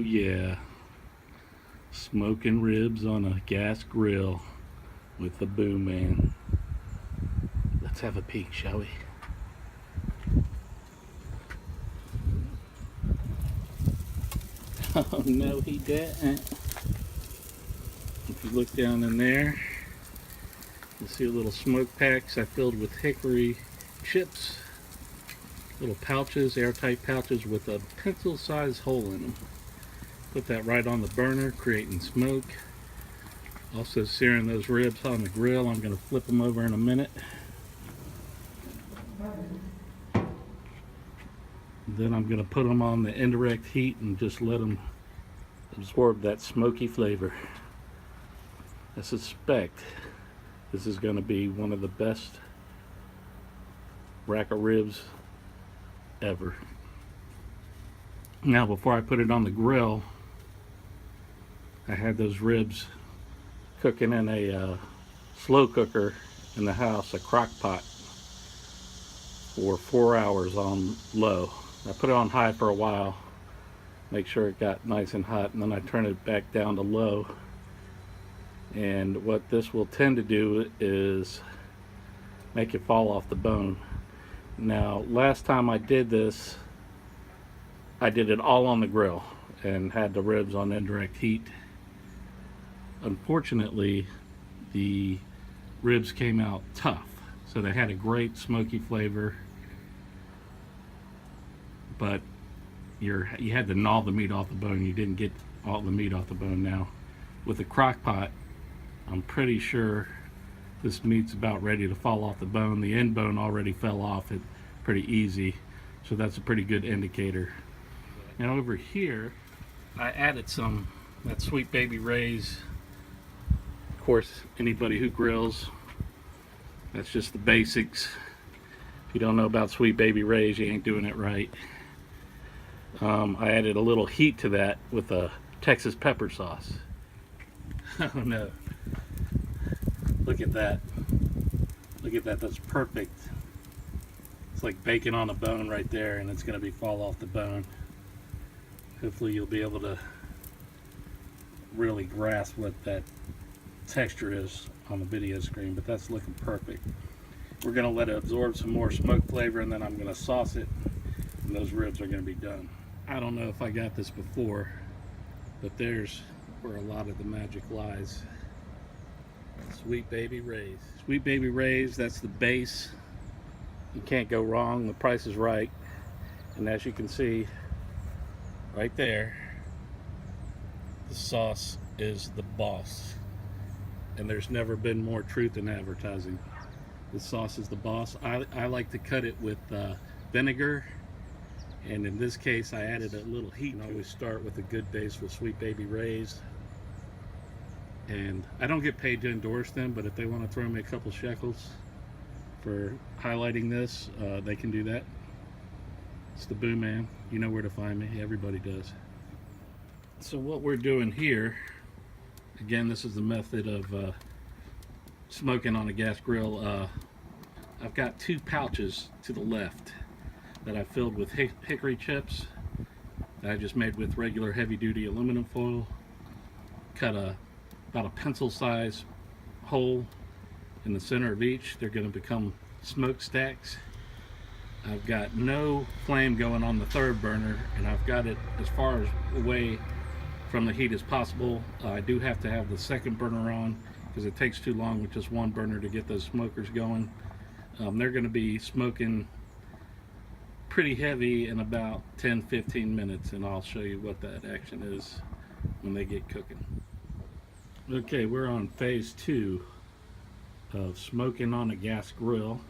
yeah, smoking ribs on a gas grill with the BooMan. Let's have a peek, shall we? Oh no, he didn't. If you look down in there, you'll see a little smoke packs I filled with hickory chips. Little pouches, airtight pouches with a pencil-sized hole in them. Put that right on the burner, creating smoke. Also searing those ribs on the grill. I'm going to flip them over in a minute. Then I'm going to put them on the indirect heat and just let them absorb that smoky flavor. I suspect this is going to be one of the best rack of ribs ever. Now, before I put it on the grill, I had those ribs cooking in a slow cooker in the house, a crock pot, for 4 hours on low. I put it on high for a while, make sure it got nice and hot, and then I turn it back down to low. And what this will tend to do is make it fall off the bone. Now, last time I did this, I did it all on the grill and had the ribs on indirect heat. Unfortunately, the ribs came out tough, so they had a great smoky flavor, but you had to gnaw the meat off the bone. You didn't get all the meat off the bone. Now, with the crock pot, I'm pretty sure this meat's about ready to fall off the bone. The end bone already fell off it pretty easy, so that's a pretty good indicator. And over here, I added some that Sweet Baby Ray's. Of course, anybody who grills, that's just the basics. If you don't know about Sweet Baby Ray's, you ain't doing it right. I added a little heat to that with a Texas pepper sauce. Oh no. Look at that. Look at that. That's perfect. It's like bacon on a bone right there, and it's going to be fall off the bone. Hopefully you'll be able to really grasp what that texture is on the video screen, but that's looking perfect. We're going to let it absorb some more smoke flavor, and then I'm going to sauce it, and those ribs are going to be done. I don't know if I got this before, but there's where a lot of the magic lies. Sweet Baby Ray's. Sweet Baby Ray's, that's the base. You can't go wrong. The price is right. And as you can see right there, the sauce is the boss. And there's never been more truth in advertising. The sauce is the boss. I like to cut it with vinegar. And in this case, I added a little heat. And I always start with a good base with Sweet Baby Ray's. And I don't get paid to endorse them, but if they want to throw me a couple shekels for highlighting this, they can do that. It's the BooMan. You know where to find me. Everybody does. So what we're doing here, again, this is the method of smoking on a gas grill. I've got 2 pouches to the left that I filled with hickory chips that I just made with regular heavy-duty aluminum foil. Cut about a pencil-sized hole in the center of each. They're going to become smokestacks. I've got no flame going on the third burner, and I've got it as far as away from the heat as possible. I do have to have the second burner on because it takes too long with just one burner to get those smokers going. They're going to be smoking pretty heavy in about 10-15 minutes, and I'll show you what that action is when they get cooking. Okay, we're on phase 2 of smoking on a gas grill.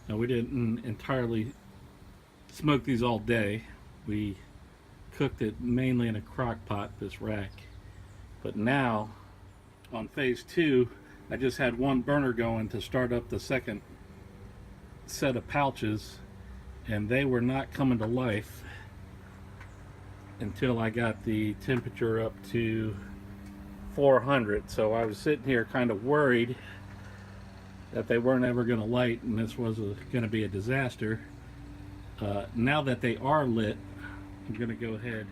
Now, we didn't entirely smoke these all day. We cooked it mainly in a crock pot, this rack. But now, on phase 2, I just had one burner going to start up the second set of pouches, and they were not coming to life until I got the temperature up to 400. So I was sitting here kind of worried that they weren't ever going to light and this was going to be a disaster. Now that they are lit, I'm going to go ahead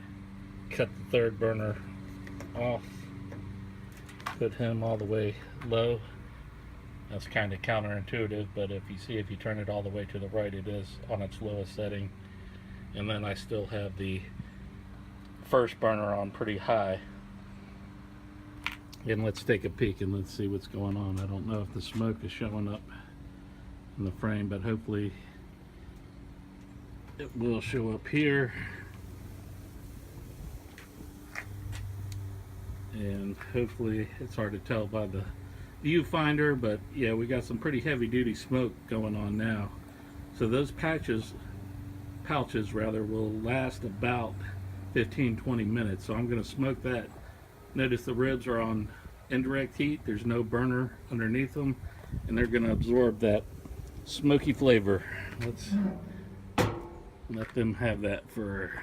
cut the third burner off, put him all the way low. That's kind of counterintuitive, but if you turn it all the way to the right, it is on its lowest setting. And then I still have the first burner on pretty high. And let's take a peek and let's see what's going on. I don't know if the smoke is showing up in the frame, but hopefully it will show up here. And hopefully it's hard to tell by the viewfinder, but yeah, we got some pretty heavy duty smoke going on now. So those pouches will last about 15-20 minutes. So I'm going to smoke that. Notice the ribs are on indirect heat. There's no burner underneath them, and they're going to absorb that smoky flavor. Let's let them have that for,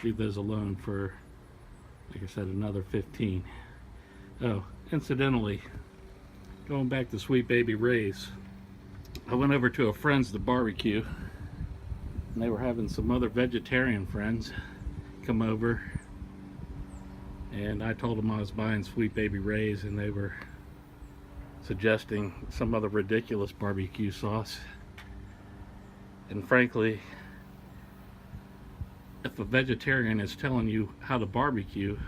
leave those alone for, like I said, another 15. Oh, incidentally, going back to Sweet Baby Ray's, I went over to a friend's to barbecue, and they were having some other vegetarian friends come over, and I told them I was buying Sweet Baby Ray's, and they were suggesting some other ridiculous barbecue sauce. And frankly, if a vegetarian is telling you how to barbecue,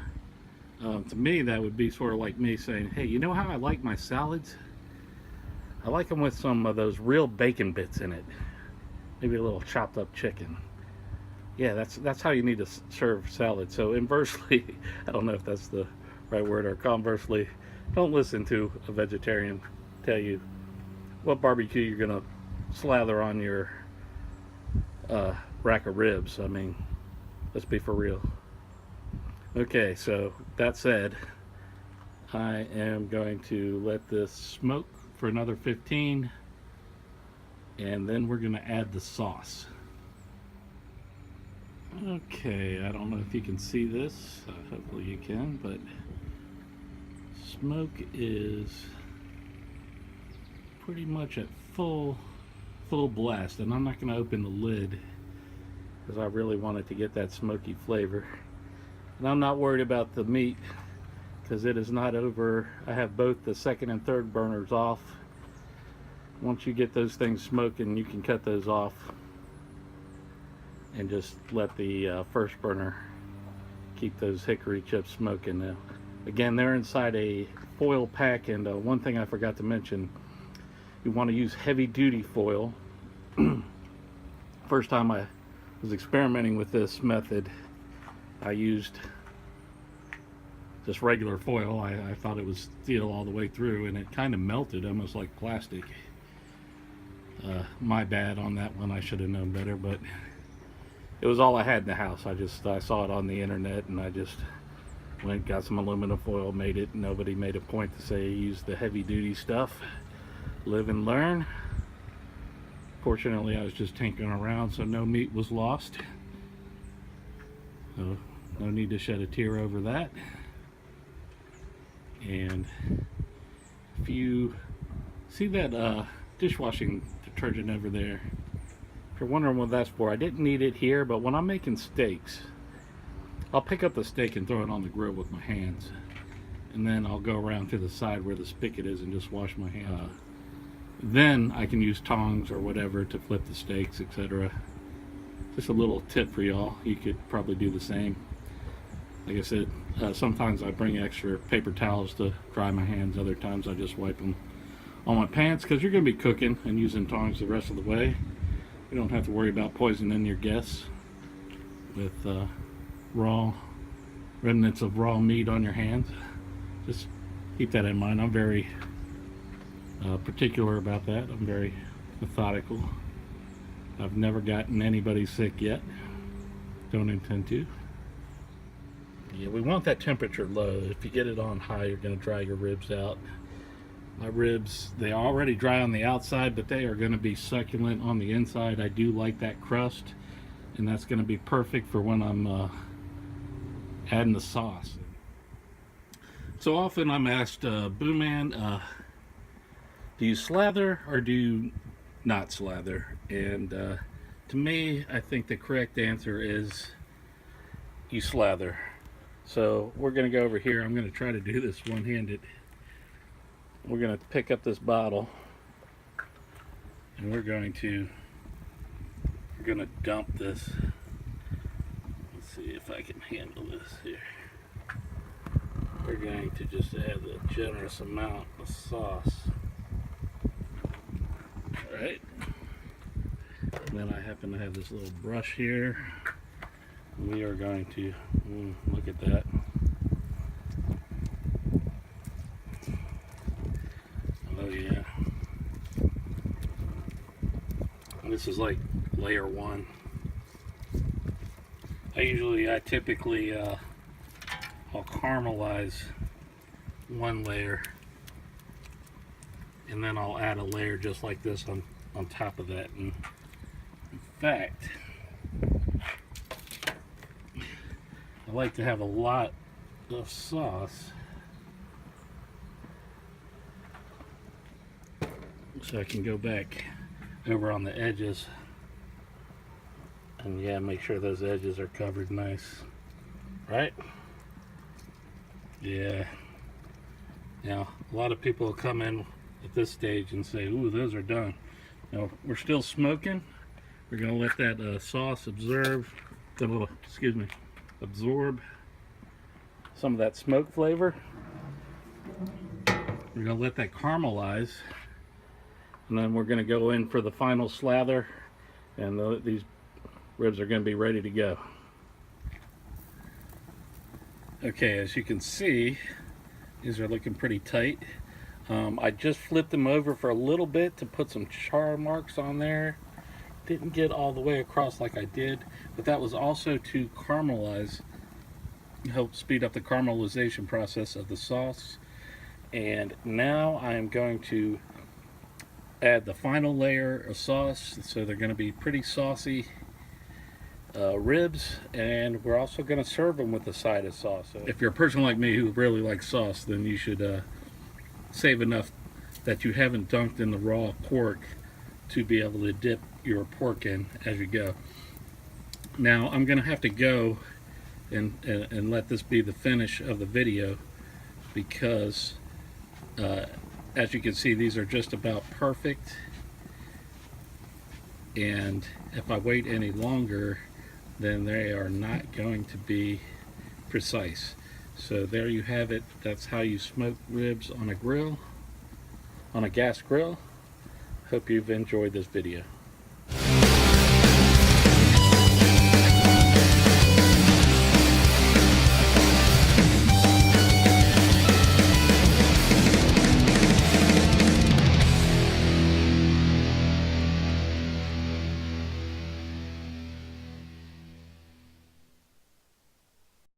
to me that would be sort of like me saying, hey, you know how I like my salads? I like them with some of those real bacon bits in it, maybe a little chopped up chicken. Yeah, that's how you need to serve salad. So inversely, I don't know if that's the right word, or conversely, don't listen to a vegetarian tell you what barbecue you're gonna slather on your rack of ribs. I mean, let's be for real. Okay, so that said, I am going to let this smoke for another 15, and then we're going to add the sauce. Okay, I don't know if you can see this. Hopefully you can, but smoke is pretty much at full blast, and I'm not going to open the lid because I really wanted to get that smoky flavor. And I'm not worried about the meat because it is not over. I have both the second and third burners off. Once you get those things smoking, you can cut those off and just let the first burner keep those hickory chips smoking. Now, again, they're inside a foil pack, and one thing I forgot to mention, you want to use heavy duty foil. First time I was experimenting with this method, I used just regular foil. I thought it was steel all the way through, and it kind of melted almost like plastic. My bad on that one. I should have known better, but it was all I had in the house. I saw it on the internet, and I just went, got some aluminum foil, made it. Nobody made a point to say use the heavy duty stuff. Live and learn. Fortunately, I was just tinkering around, so no meat was lost. So no need to shed a tear over that. And if you see that dishwashing detergent over there, if you're wondering what that's for, I didn't need it here, but when I'm making steaks, I'll pick up the steak and throw it on the grill with my hands, and then I'll go around to the side where the spigot is and just wash my hands. Then I can use tongs or whatever to flip the steaks, etc. Just a little tip for y'all. You could probably do the same. Like I said, sometimes I bring extra paper towels to dry my hands. Other times I just wipe them on my pants, because you're going to be cooking and using tongs the rest of the way. You don't have to worry about poisoning your guests with raw remnants of raw meat on your hands. Just keep that in mind. I'm very particular about that. I'm very methodical. I've never gotten anybody sick yet. Don't intend to. Yeah, we want that temperature low. If you get it on high, you're going to dry your ribs out. My ribs, they are already dry on the outside, but they are going to be succulent on the inside. I do like that crust, and that's going to be perfect for when I'm adding the sauce. So often I'm asked, BooMan, do you slather or do you not slather? And to me, I think the correct answer is you slather. So we're going to go over here. I'm going to try to do this one-handed. We're going to pick up this bottle and we're going to dump this. Let's see if I can handle this here. We're going to just add a generous amount of sauce. Alright. Then I happen to have this little brush here. We are going to, look at that. Oh yeah. This is like layer one. I typically, I'll caramelize one layer and then I'll add a layer just like this on top of that. And in fact, I like to have a lot of sauce so I can go back over on the edges and yeah, make sure those edges are covered nice, right? Yeah. Now a lot of people will come in at this stage and say, ooh, those are done. Now we're still smoking. We're gonna let that sauce absorb some of that smoke flavor. We're gonna let that caramelize, and then we're gonna go in for the final slather, and these ribs are gonna be ready to go. Okay, as you can see, these are looking pretty tight. I just flipped them over for a little bit to put some char marks on there. Didn't get all the way across like I did, but that was also to caramelize, help speed up the caramelization process of the sauce. And now I am going to add the final layer of sauce, so they're going to be pretty saucy ribs, and we're also going to serve them with the side of sauce. So if you're a person like me who really likes sauce, then you should save enough that you haven't dunked in the raw pork to be able to dip your pork in as you go. Now I'm going to have to go and let this be the finish of the video, because as you can see, these are just about perfect, and if I wait any longer, then they are not going to be precise. So there you have it. That's how you smoke ribs on a grill, on a gas grill. Hope you've enjoyed this video.